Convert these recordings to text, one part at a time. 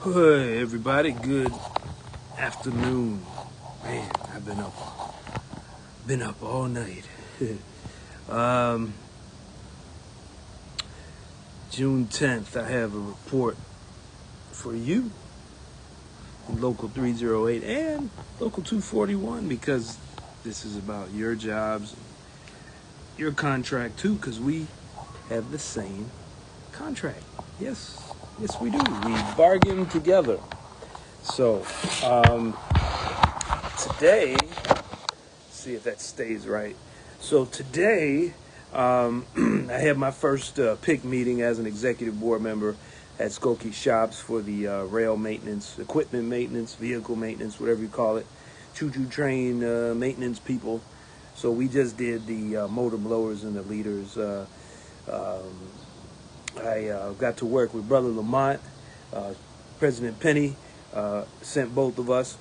Hey everybody, good afternoon. Man, I've been up all night. um, June 10th, I have a report for you in Local 308 and Local 241 because this is about your jobs, your contract too, because we have the same contract. Yes, we do. We bargain together. So, today, see if that stays right. So today, I had my first PIC meeting as an executive board member at Skokie Shops for the rail maintenance, equipment maintenance, vehicle maintenance, whatever you call it, choo-choo train maintenance people. So we just did the motor blowers and the leaders. I got to work with Brother Lamont. President Penny sent both of us.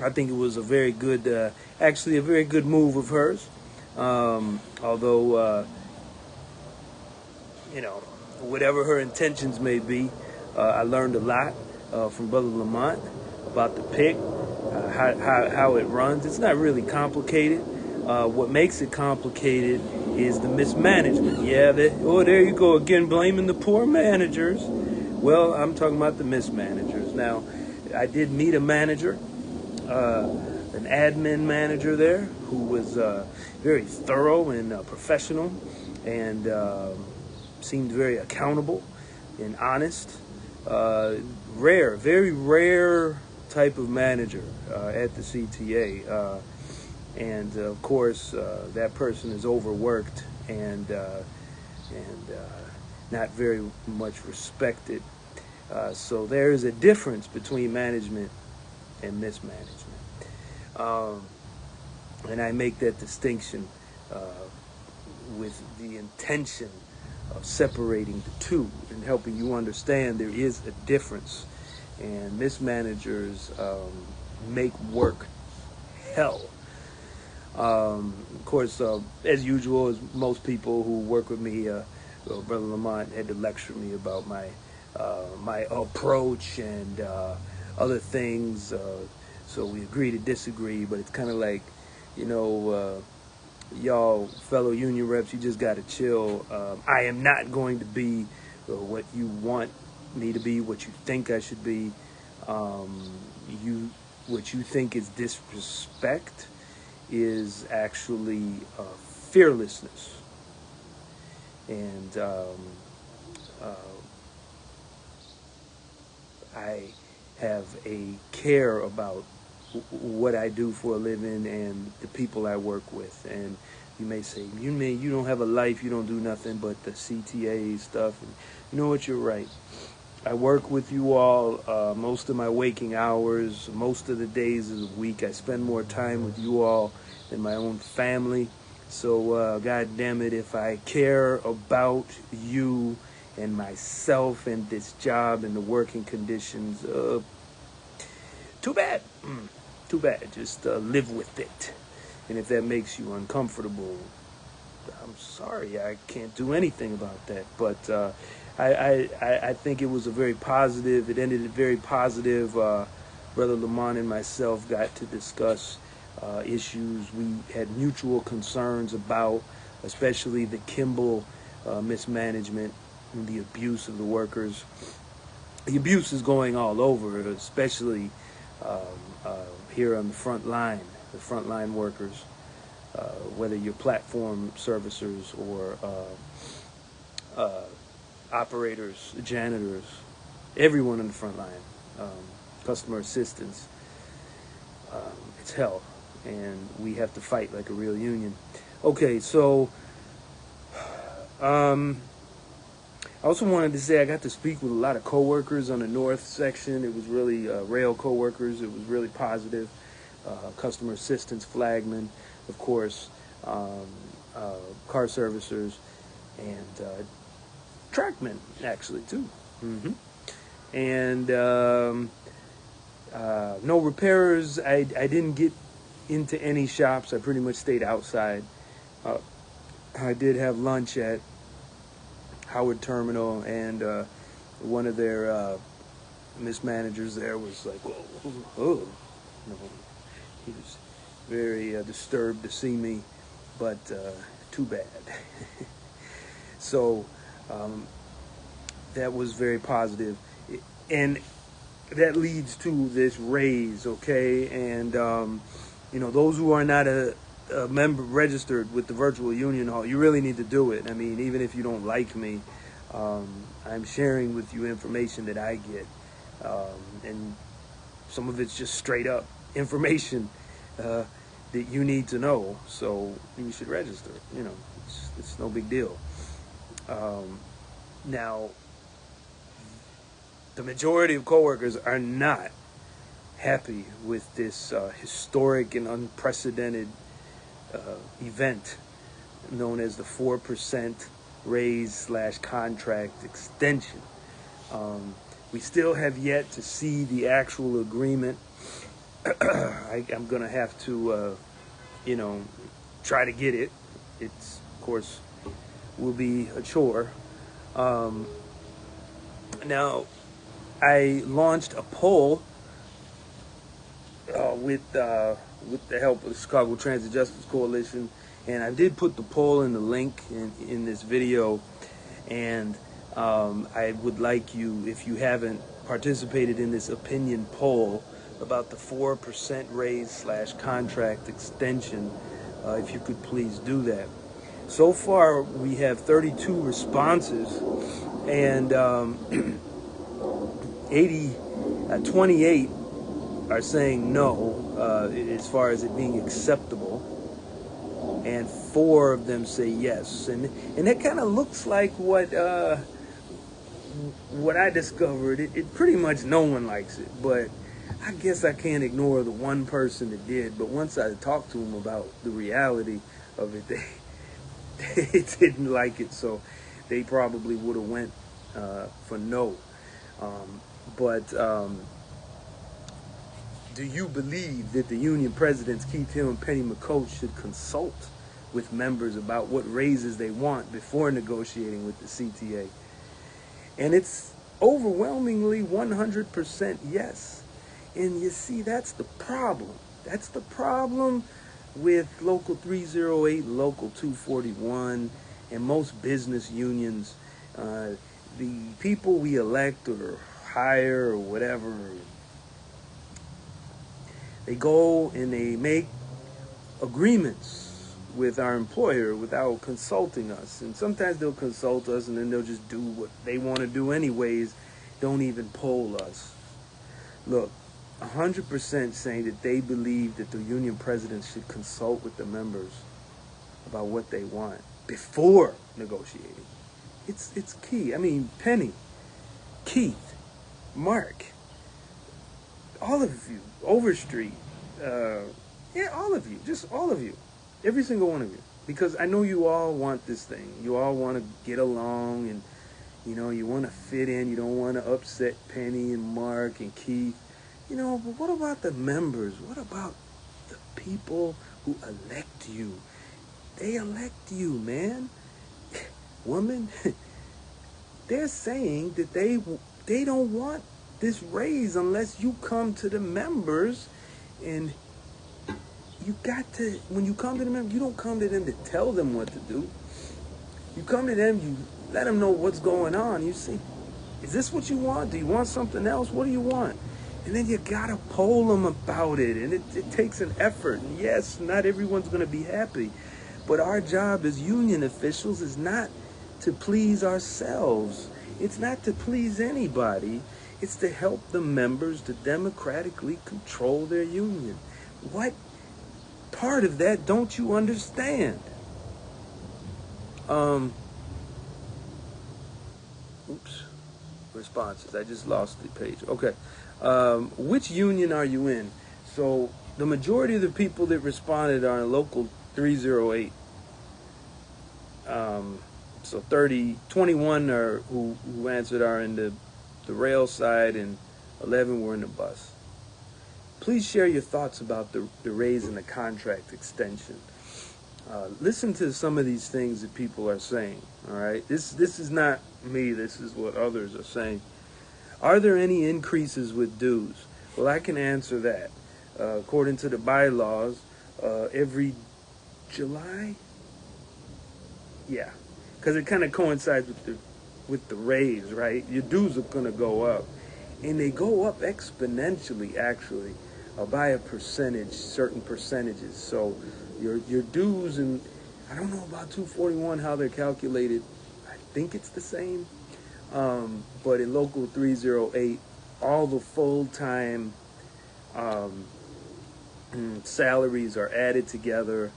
I think it was a very good, actually a very good move of hers. Although, whatever her intentions may be, I learned a lot from Brother Lamont about the PIC, how it runs. It's not really complicated. What makes it complicated is the mismanagement. Yeah, there you go again, blaming the poor managers. Well, I'm talking about the mismanagers. Now, I did meet a manager, an admin manager there, who was very thorough and professional and seemed very accountable and honest. Very rare type of manager at the CTA. And of course, that person is overworked and not very much respected. So there is a difference between management and mismanagement. And I make that distinction with the intention of separating the two and helping you understand there is a difference. And mismanagers make work hell. Of course, as usual, as most people who work with me, Brother Lamont had to lecture me about my approach and other things. So we agree to disagree, but it's kind of like, y'all fellow union reps, you just got to chill. I am not going to be what you want me to be, what you think I should be. What you think is disrespect is actually fearlessness. And I have a care about what I do for a living and the people I work with. And you may say, you don't have a life, you don't do nothing but the CTA stuff. And you know what, you're right. I work with you all most of my waking hours, most of the days of the week. I spend more time with you all than my own family. So, God damn it, if I care about you and myself and this job and the working conditions, too bad. Too bad. Just live with it. And if that makes you uncomfortable, I'm sorry. I can't do anything about that. But I think it was a very positive, it ended very positive. Brother Lamont and myself got to discuss issues we had mutual concerns about, especially the Kimball mismanagement and the abuse of the workers. The abuse is going all over, especially here on the front line workers, whether you're platform servicers or operators, janitors, everyone on the front line, customer assistants. It's hell, and we have to fight like a real union. Okay, so I also wanted to say I got to speak with a lot of coworkers on the north section. It was really rail coworkers. It was really positive. Customer assistants, flagmen, of course, car servicers, and trackmen, actually, too. And no repairers. I didn't get into any shops. I pretty much stayed outside. I did have lunch at Howard Terminal and one of their Miss Managers there was like, oh. You know, he was very disturbed to see me, but too bad. So that was very positive. And that leads to this raise, okay? And, those who are not a member registered with the virtual union hall, you really need to do it. I mean, even if you don't like me, I'm sharing with you information that I get. And some of it's just straight up information that you need to know. So you should register. It's no big deal. Now, the majority of coworkers are not happy with this historic and unprecedented event known as the 4% raise / contract extension. We still have yet to see the actual agreement. I'm going to have to, try to get it. It's, of course, will be a chore. Now, I launched a poll with the help of the Chicago Transit Justice Coalition, and I did put the poll in the link in this video, and I would like you, if you haven't participated in this opinion poll about the 4% raise / contract extension, if you could please do that. So far, we have 32 responses, and 28 are saying no, as far as it being acceptable, and 4 of them say yes. And that kind of looks like what I discovered. It pretty much no one likes it, but I guess I can't ignore the one person that did. But once I talked to them about the reality of it, they didn't like it, so they probably would have went for no. But do you believe that the union presidents Keith Hill and Penny McCoach should consult with members about what raises they want before negotiating with the CTA? And it's overwhelmingly 100% yes. And you see, that's the problem. That's the problem with Local 308, Local 241, and most business unions. The people we elect or hire or whatever, they go and they make agreements with our employer without consulting us. And sometimes they'll consult us and then they'll just do what they want to do anyways, don't even poll us. Look, 100% saying that they believe that the union presidents should consult with the members about what they want before negotiating. It's key. I mean, Penny, Keith, Mark, all of you, Overstreet, all of you, just all of you, every single one of you, because I know you all want this thing. You all want to get along, and you want to fit in. You don't want to upset Penny and Mark and Keith. But what about the members? What about the people who elect you? They elect you, man. Woman, they're saying that they don't want this raise unless you come to the members, and you got to, when you come to the members, you don't come to them to tell them what to do. You come to them, you let them know what's going on. You say, is this what you want? Do you want something else? What do you want? And then you gotta poll them about it, and it takes an effort. And yes, not everyone's gonna be happy, but our job as union officials is not to please ourselves. It's not to please anybody. It's to help the members to democratically control their union. What part of that don't you understand? Oops. Responses. I just lost the page. Okay. Which union are you in? So the majority of the people that responded are in Local 308. So 21 are who answered are in the rail side, and 11 were in the bus. Please share your thoughts about the raise and the contract extension. Listen to some of these things that people are saying. All right, this is not me. This is what others are saying. Are there any increases with dues? Well, I can answer that. According to the bylaws, every July, yeah, because it kind of coincides with the raise, right? Your dues are gonna go up, and they go up exponentially, actually, by a percentage, certain percentages. So your dues, and I don't know about 241 how they're calculated. I think it's the same, but in Local 308, all the full-time salaries are added together,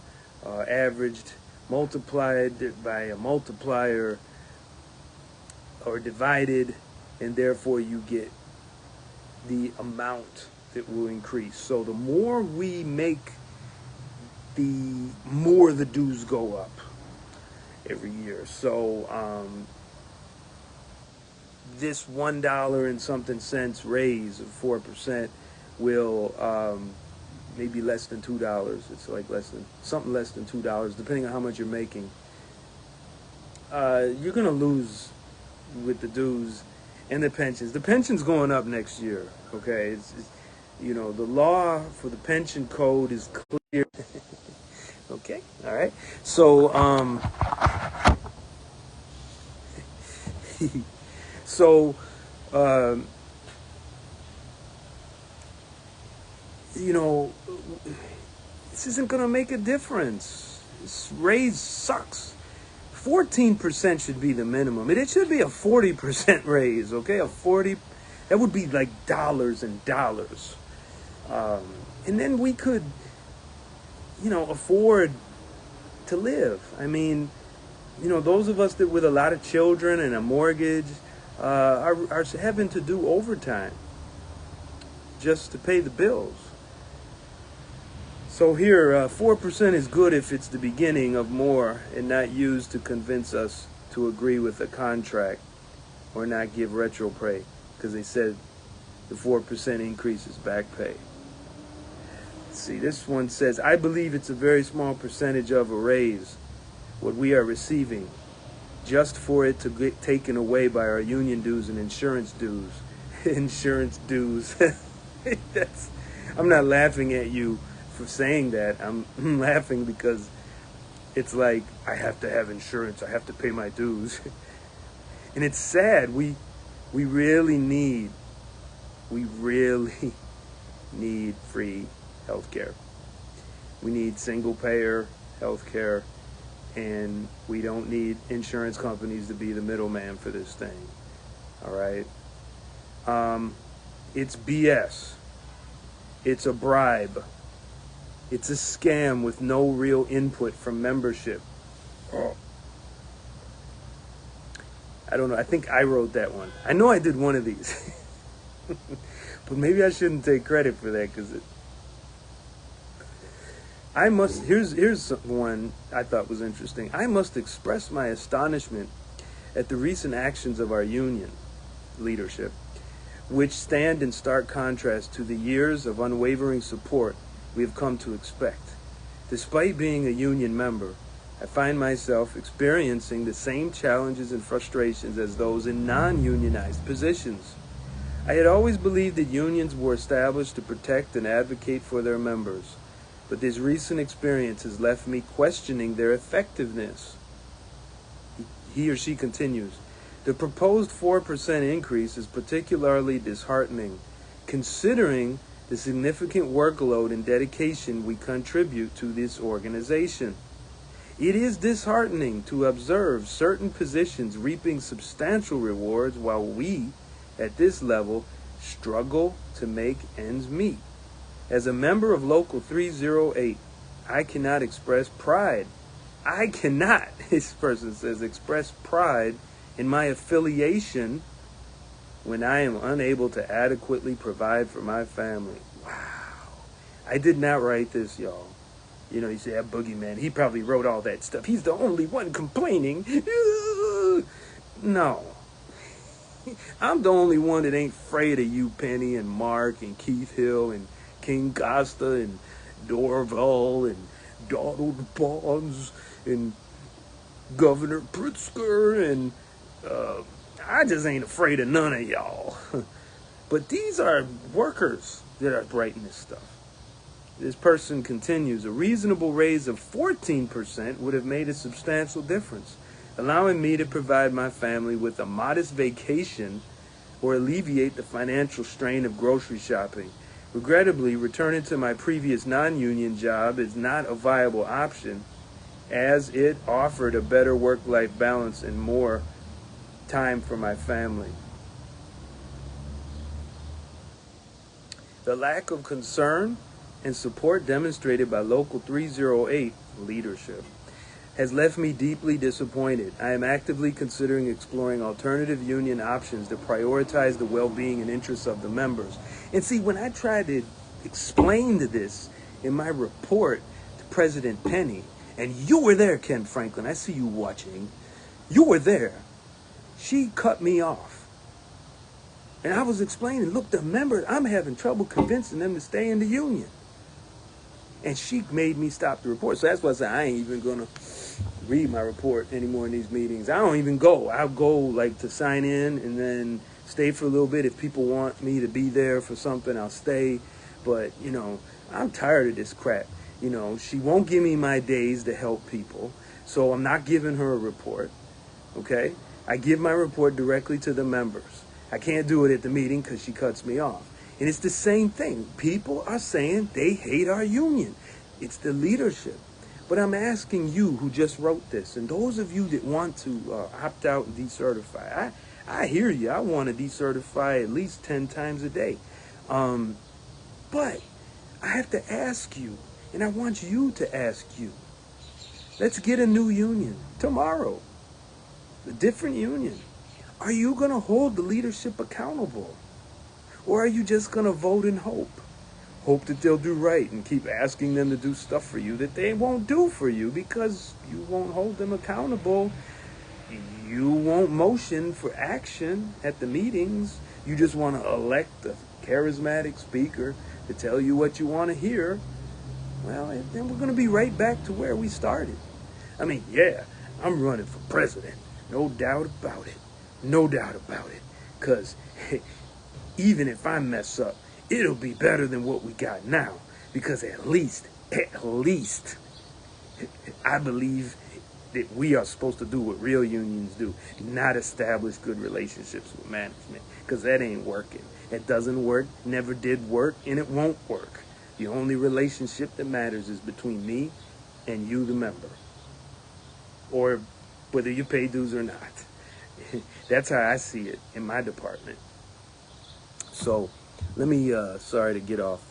averaged, multiplied by a multiplier, or divided, and therefore you get the amount that will increase. So the more we make, the more the dues go up every year. So this $1 and something cents raise of 4% will maybe less than $2. It's like something less than $2, depending on how much you're making. You're gonna lose with the dues and the pensions. The pension's going up next year. Okay, it's the law for the pension code is clear. Okay, all right. So so this isn't gonna make a difference. This raise sucks. 14% should be the minimum. It should be a 40% raise, okay? That would be like dollars and dollars. And then we could, afford to live. I mean, those of us that with a lot of children and a mortgage are having to do overtime just to pay the bills. So here, 4% is good if it's the beginning of more and not used to convince us to agree with a contract or not give retro pay, because they said the 4% increase is back pay. Let's see, this one says, I believe it's a very small percentage of a raise, what we are receiving, just for it to get taken away by our union dues and insurance dues. Insurance dues. I'm not laughing at you for saying that. I'm laughing because it's like, I have to have insurance, I have to pay my dues. And it's sad. We really need free healthcare. We need single payer healthcare, and we don't need insurance companies to be the middleman for this thing. All right. It's BS. It's a bribe. It's a scam with no real input from membership. Oh. I don't know. I think I wrote that one. I know I did one of these. But maybe I shouldn't take credit for that, because here's one I thought was interesting. I must express my astonishment at the recent actions of our union leadership, which stand in stark contrast to the years of unwavering support we have come to expect. Despite being a union member, I find myself experiencing the same challenges and frustrations as those in non-unionized positions. I had always believed that unions were established to protect and advocate for their members, but this recent experience has left me questioning their effectiveness. He or she continues, the proposed 4% increase is particularly disheartening, considering the significant workload and dedication we contribute to this organization. It is disheartening to observe certain positions reaping substantial rewards while we, at this level, struggle to make ends meet. As a member of Local 308, I cannot express pride. I cannot, this person says, express pride in my affiliation when I am unable to adequately provide for my family. Wow. I did not write this, y'all. You say that boogeyman, he probably wrote all that stuff. He's the only one complaining. No. I'm the only one that ain't afraid of you, Penny, and Mark, and Keith Hill, and King Costa, and Dorval, and Donald Bonds, and Governor Pritzker, and I just ain't afraid of none of y'all. But these are workers that are writing this stuff. This person continues, a reasonable raise of 14% would have made a substantial difference, allowing me to provide my family with a modest vacation or alleviate the financial strain of grocery shopping. Regrettably, returning to my previous non-union job is not a viable option, as it offered a better work-life balance and more time for my family. The lack of concern and support demonstrated by Local 308 leadership has left me deeply disappointed. I am actively considering exploring alternative union options to prioritize the well-being and interests of the members. And see, when I tried to explain this in my report to President Penny, and you were there, Ken Franklin, I see you watching, you were there, she cut me off. And I was explaining, look, the members, I'm having trouble convincing them to stay in the union. And she made me stop the report. So that's why I said I ain't even going to read my report anymore in these meetings. I don't even go. I'll go like to sign in and then stay for a little bit. If people want me to be there for something, I'll stay. But, you know, I'm tired of this crap. You know, she won't give me my days to help people. So I'm not giving her a report. Okay? I give my report directly to the members. I can't do it at the meeting because she cuts me off. And it's the same thing. People are saying they hate our union. It's the leadership. But I'm asking you who just wrote this, and those of you that want to opt out and decertify, I hear you. I want to decertify at least 10 times a day. But I have to ask you, and I want you to ask you, let's get a new union tomorrow. A different union. Are you going to hold the leadership accountable? Or are you just going to vote and hope? Hope that they'll do right and keep asking them to do stuff for you that they won't do for you because you won't hold them accountable. You won't motion for action at the meetings. You just want to elect a charismatic speaker to tell you what you want to hear. Well, then we're going to be right back to where we started. I mean, yeah, I'm running for president. No doubt about it. No doubt about it. Because even if I mess up, it'll be better than what we got now. Because at least, I believe that we are supposed to do what real unions do. Not establish good relationships with management. Because that ain't working. It doesn't work, never did work, and it won't work. The only relationship that matters is between me and you, the member. Or whether you pay dues or not. That's how I see it in my department. So, let me, sorry to get off.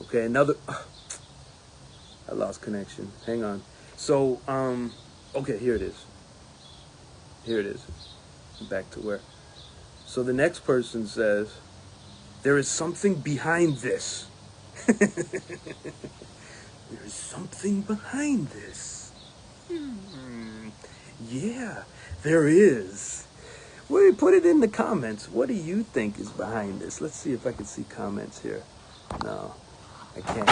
Okay, another, I lost connection. Hang on. So, okay, here it is. Here it is. Back to where. So the next person says, there is something behind this. There is something behind this. Yeah, there is. Well, put it in the comments. What do you think is behind this? Let's see if I can see comments here. No, I can't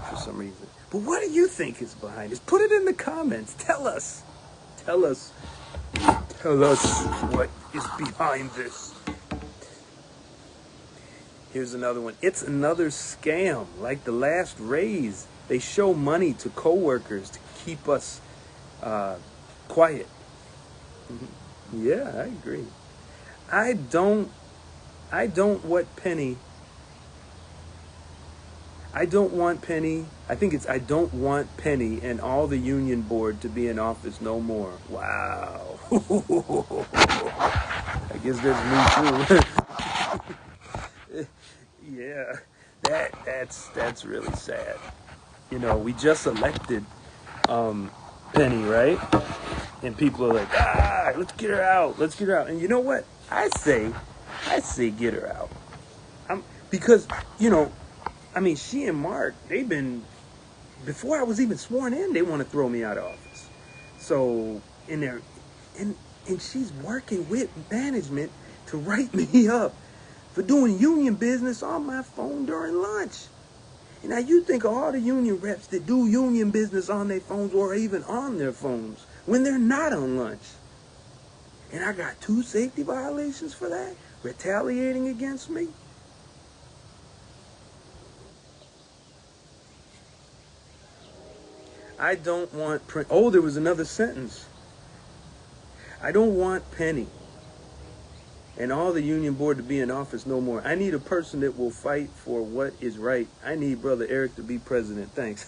for some reason. But what do you think is behind this? Put it in the comments. Tell us. Tell us. Tell us what is behind this. Here's another one. It's another scam, like the last raise. They show money to coworkers to keep us quiet. Yeah, I agree. I don't want Penny. I don't want Penny. I think it's I don't want Penny and all the union board to be in office no more. Wow. I guess that's me too. Yeah, that's really sad. You know, we just elected Penny, right? And people are like, let's get her out. Let's get her out. And you know what? I say get her out. Because, you know, I mean, she and Mark, they've been, before I was even sworn in, they want to throw me out of office. So, and she's working with management to write me up for doing union business on my phone during lunch. And now you think of all the union reps that do union business on their phones or even on their phones when they're not on lunch. And I got 2 safety violations for that? Retaliating against me? I don't want oh, there was another sentence. I don't want Penny and all the union board to be in office no more. I need a person that will fight for what is right. I need Brother Eric to be president. Thanks.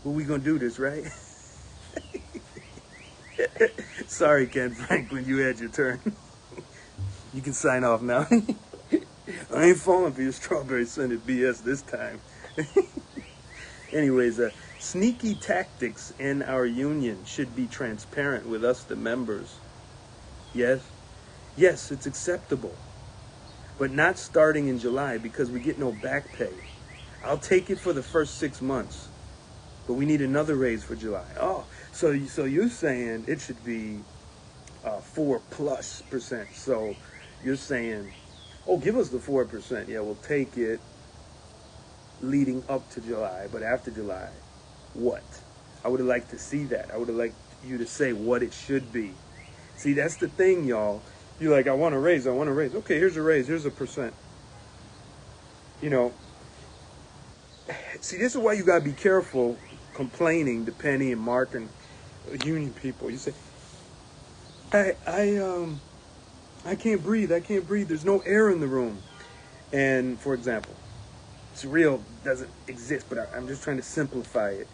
Well, we gonna do this, right? Sorry, Ken Franklin, you had your turn. You can sign off now. I ain't falling for your strawberry scented BS this time. Anyways, sneaky tactics in our union should be transparent with us, the members. Yes? Yes, it's acceptable. But not starting in July because we get no back pay. I'll take it for the first 6 months. But we need another raise for July. Oh, so you're saying it should be 4+%. So you're saying, oh, give us the 4%. Yeah, we'll take it leading up to July. But after July, what? I would have liked to see that. I would have liked you to say what it should be. See, that's the thing, y'all. You're like, I want a raise. I want a raise. Okay, here's a raise. Here's a percent. You know, see, this is why you got to be careful complaining to Penny and Mark and union people. You say, I can't breathe. I can't breathe. There's no air in the room. And, for example, it's real, doesn't exist, but I'm just trying to simplify it.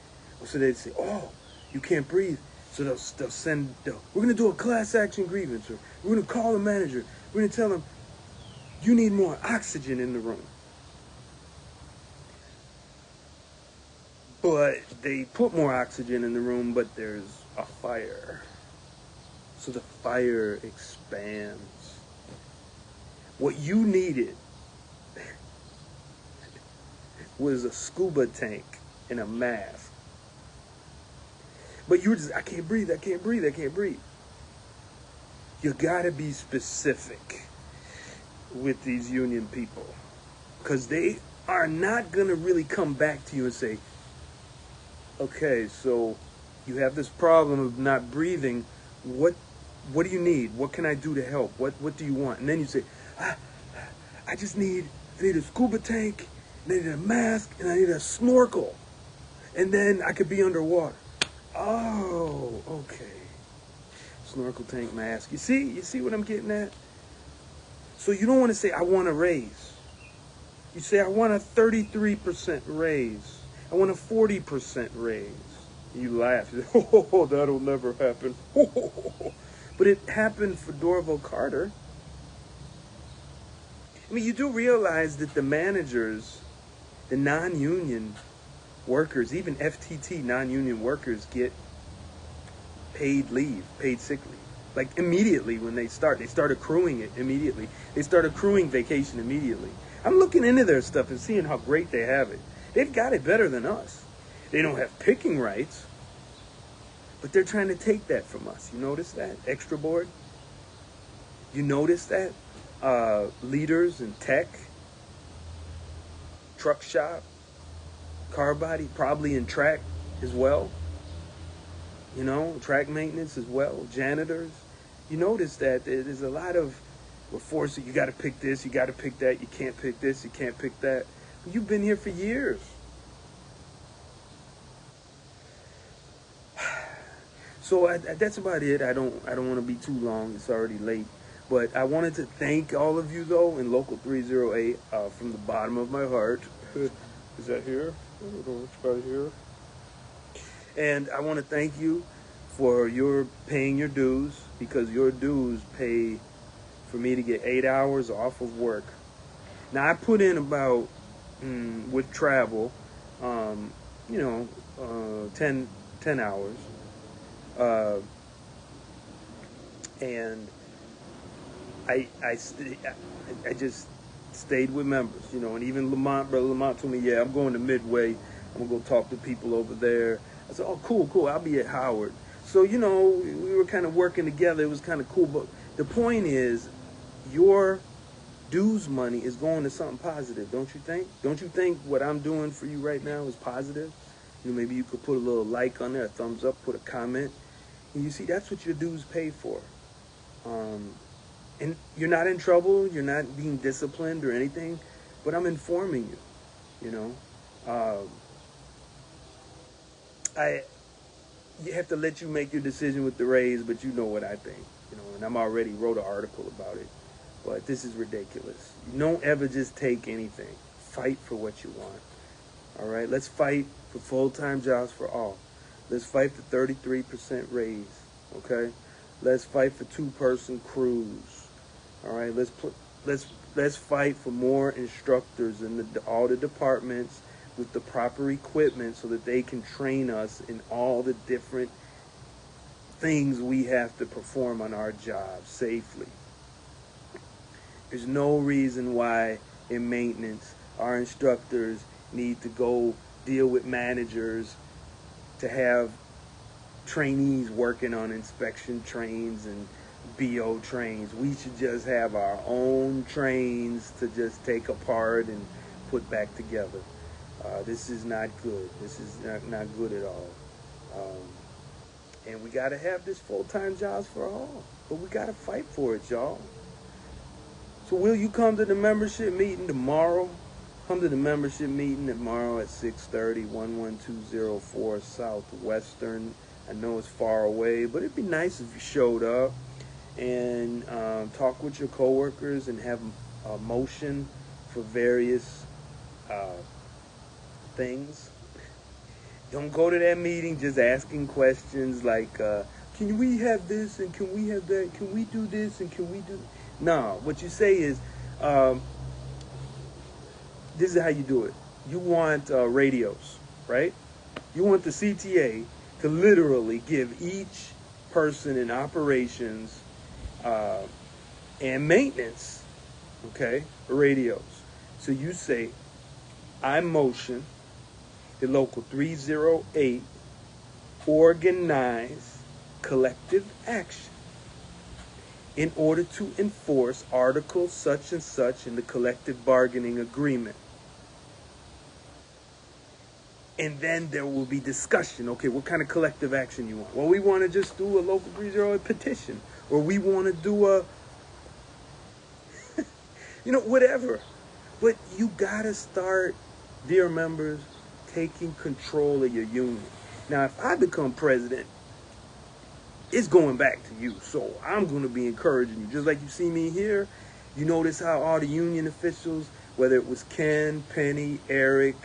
So they'd say, oh, you can't breathe. So they'll send, we're going to do a class action grievance, or we're going to call the manager. We're going to tell them, you need more oxygen in the room. But they put more oxygen in the room, but there's a fire. So the fire expands. What you needed was a scuba tank and a mask. But you were just, I can't breathe, I can't breathe, I can't breathe. You gotta be specific with these union people, because they are not gonna really come back to you and say, okay, so you have this problem of not breathing. What do you need? What can I do to help? What do you want? And then you say, I need a scuba tank, I need a mask, and I need a snorkel. And then I could be underwater. Oh, okay. Snorkel, tank, mask. You see what I'm getting at? So you don't want to say, I want a raise. You say, I want a 33% raise. I want a 40% raise. You laugh. You say, oh, that'll never happen. But it happened for Dorval Carter. I mean, you do realize that the managers, the non-union workers, even FTT non-union workers get paid leave, paid sick leave. Like immediately when they start accruing it immediately. They start accruing vacation immediately. I'm looking into their stuff and seeing how great they have it. They've got it better than us. They don't have picking rights, but they're trying to take that from us. You notice that? Extra board? You notice that? Leaders in tech, truck shop, car body, probably in track as well. You know, track maintenance as well, janitors. You notice that there's a lot of, we're forced, you got to pick this, you got to pick that, you can't pick this, you can't pick that. You've been here for years. So that's about it. I don't want to be too long. It's already late. But I wanted to thank all of you, though, in Local 308 from the bottom of my heart. Is that here? I don't know what's about here. And I want to thank you for your paying your dues, because your dues pay for me to get 8 hours off of work. Now, I put in about, with travel, 10 hours. And I just stayed with members, and even Brother Lamont told me, yeah, I'm going to Midway. I'm going to go talk to people over there. I said, oh, cool. I'll be at Howard. So, we were kind of working together. It was kind of cool. But the point is, your dues money is going to something positive, don't you think? Don't you think what I'm doing for you right now is positive? Maybe you could put a little like on there, a thumbs up, put a comment. And you see, that's what your dues pay for. And you're not in trouble. You're not being disciplined or anything. But I'm informing you, you know. I you have to let you make your decision with the raise, but you know what I think, you know. And I'm already wrote an article about it. But this is ridiculous. You don't ever just take anything. Fight for what you want. All right? Let's fight for full-time jobs for all. Let's fight for 33% raise. Okay? Let's fight for two-person crews. All right? Let's fight for more instructors in all the departments with the proper equipment so that they can train us in all the different things we have to perform on our jobs safely. There's no reason why in maintenance our instructors need to go deal with managers to have trainees working on inspection trains and BO trains. We should just have our own trains to just take apart and put back together. This is not good. This is not good at all. And we got to have this full-time jobs for all. But we got to fight for it, y'all. So will you come to the membership meeting tomorrow? Come to the membership meeting tomorrow at 6:30, 11204 Southwestern. I know it's far away, but it'd be nice if you showed up and talk with your coworkers and have a motion for various things. Don't go to that meeting just asking questions like, can we have this and can we have that? Can we do this and can we do... No, what you say is, this is how you do it. You want radios, right? You want the CTA to literally give each person in operations and maintenance, okay, radios. So you say, I motion the local 308 organize collective action in order to enforce article such and such in the collective bargaining agreement. And then there will be discussion. Okay, what kind of collective action you want? Well, we want to just do a local 308 petition. Or we want to do a, whatever. But you got to start, dear members, taking control of your union. Now, if I become president, it's going back to you. So I'm going to be encouraging you. Just like you see me here, you notice how all the union officials, whether it was Ken, Penny, Eric,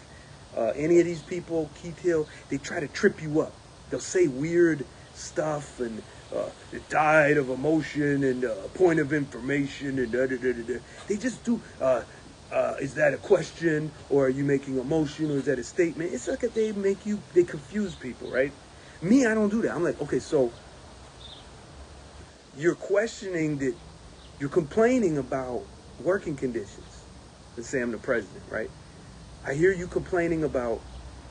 any of these people, Keith Hill, they try to trip you up. They'll say weird stuff and it died of emotion and point of information and da-da-da-da-da. They just do, is that a question or are you making a motion or is that a statement? It's like they confuse people, right? Me, I don't do that. I'm like, okay, so you're questioning that, you're complaining about working conditions. Let's say I'm the president, right? I hear you complaining about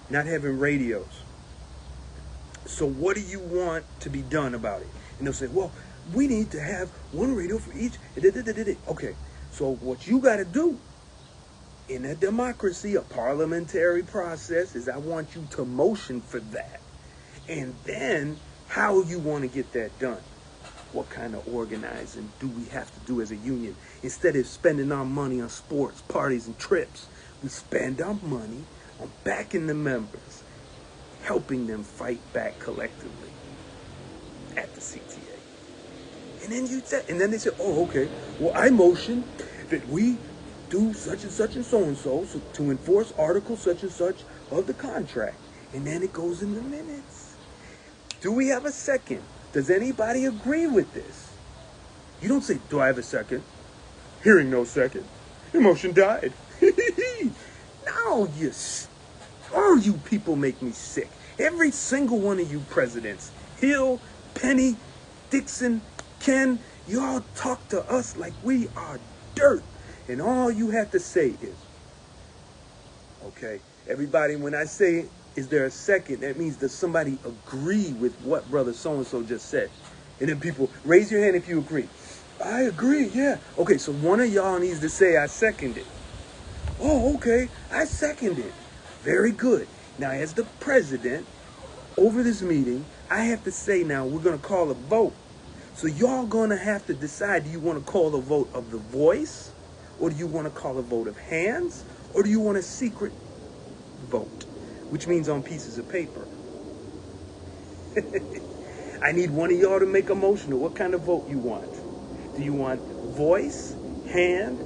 not having radios. So what do you want to be done about it? And they'll say, well, we need to have one radio for each. Okay, so what you got to do in a democracy, a parliamentary process, is I want you to motion for that. And then how you want to get that done. What kind of organizing do we have to do as a union? Instead of spending our money on sports, parties, and trips, we spend our money on backing the members, helping them fight back collectively at the CTA. And then they say, oh, okay, well, I motion that we do such and such and so to enforce article such and such of the contract. And then it goes in the minutes. Do we have a second? Does anybody agree with this? You don't say, do I have a second? Hearing no second. Your motion died. No, you people make me sick. Every single one of you presidents, Hill, Penny, Dixon, Ken, y'all talk to us like we are dirt. And all you have to say is, okay, everybody, when I say, is there a second, that means does somebody agree with what brother so-and-so just said? And then people, raise your hand if you agree. I agree, yeah. Okay, so one of y'all needs to say, I second it. Oh, okay, I second it. Very good. Now, as the president, over this meeting, I have to say now, we're going to call a vote. So y'all going to have to decide, do you want to call a vote of the voice? Or do you want to call a vote of hands? Or do you want a secret vote? Which means on pieces of paper. I need one of y'all to make a motion of what kind of vote you want. Do you want voice, hand,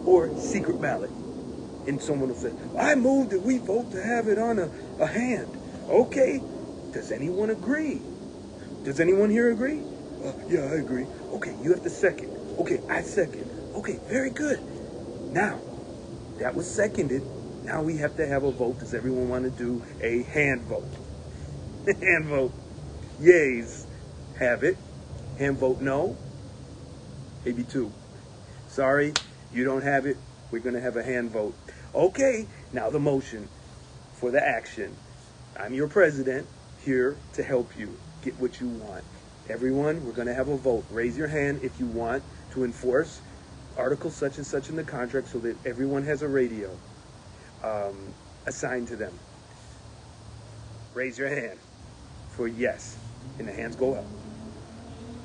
or secret ballot? And someone will say, I move that we vote to have it on a hand. Okay. Does anyone agree? Does anyone here agree? Yeah, I agree. Okay, you have to second. Okay, I second. Okay, very good. Now, that was seconded. Now we have to have a vote. Does everyone want to do a hand vote? Hand vote. Yays. Have it. Hand vote no. Maybe two. Sorry, you don't have it. We're going to have a hand vote. Okay, now the motion for the action. I'm your president, here to help you get what you want. Everyone, we're going to have a vote. Raise your hand if you want to enforce article such and such in the contract so that everyone has a radio assigned to them. Raise your hand for yes, and the hands go up.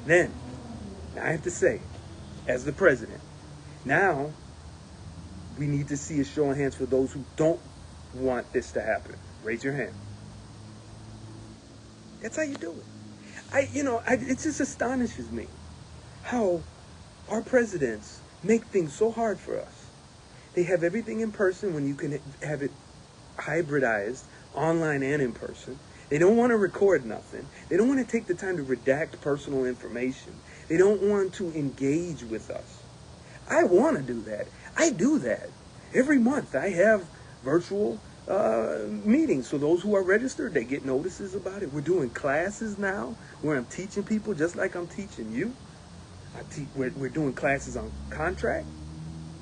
Then, now I have to say, as the president, now we need to see a show of hands for those who don't want this to happen. Raise your hand. That's how you do it. It just astonishes me how our presidents make things so hard for us. They have everything in person when you can have it hybridized, online and in person. They don't want to record nothing. They don't want to take the time to redact personal information. They don't want to engage with us. I want to do that. I do that. Every month I have virtual meetings. So those who are registered, they get notices about it. We're doing classes now where I'm teaching people just like I'm teaching you. We're doing classes on contract,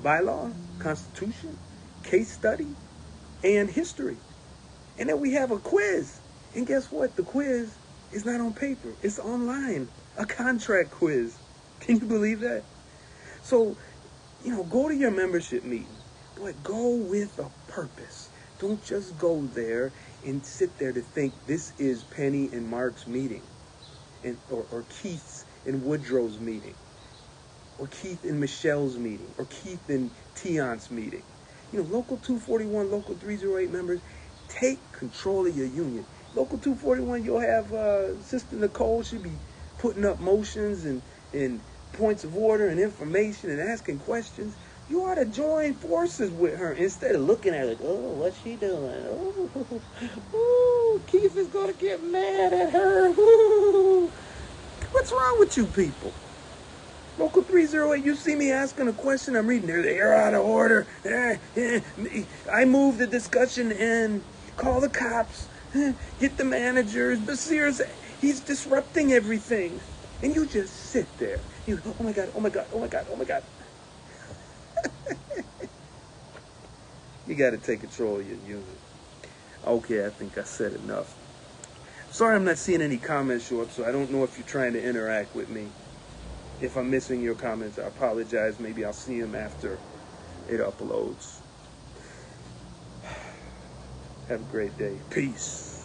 bylaw, constitution, case study, and history. And then we have a quiz. And guess what? The quiz is not on paper. It's online. A contract quiz. Can you believe that? So, go to your membership meeting. But go with a purpose. Don't just go there and sit there to think this is Penny and Mark's meeting, or Keith's and Woodrow's meeting, or Keith and Michelle's meeting, or Keith and Tion's meeting. Local 241, Local 308 members, take control of your union. Local 241, you'll have Sister Nicole. She'll be putting up motions and points of order and information and asking questions. You ought to join forces with her instead of looking at it. Oh, what's she doing? Oh, Keith is going to get mad at her. Ooh. What's wrong with you people? Local 308, you see me asking a question, I'm reading there. They're out of order. I move the discussion and call the cops. Get the managers. Basir's, he's disrupting everything. And you just sit there. You, oh my God, oh my God, oh my God, oh my God. You got to take control of your unit. Okay, I think I said enough. Sorry I'm not seeing any comments show up, so I don't know if you're trying to interact with me. If I'm missing your comments, I apologize. Maybe I'll see them after it uploads. Have a great day. Peace.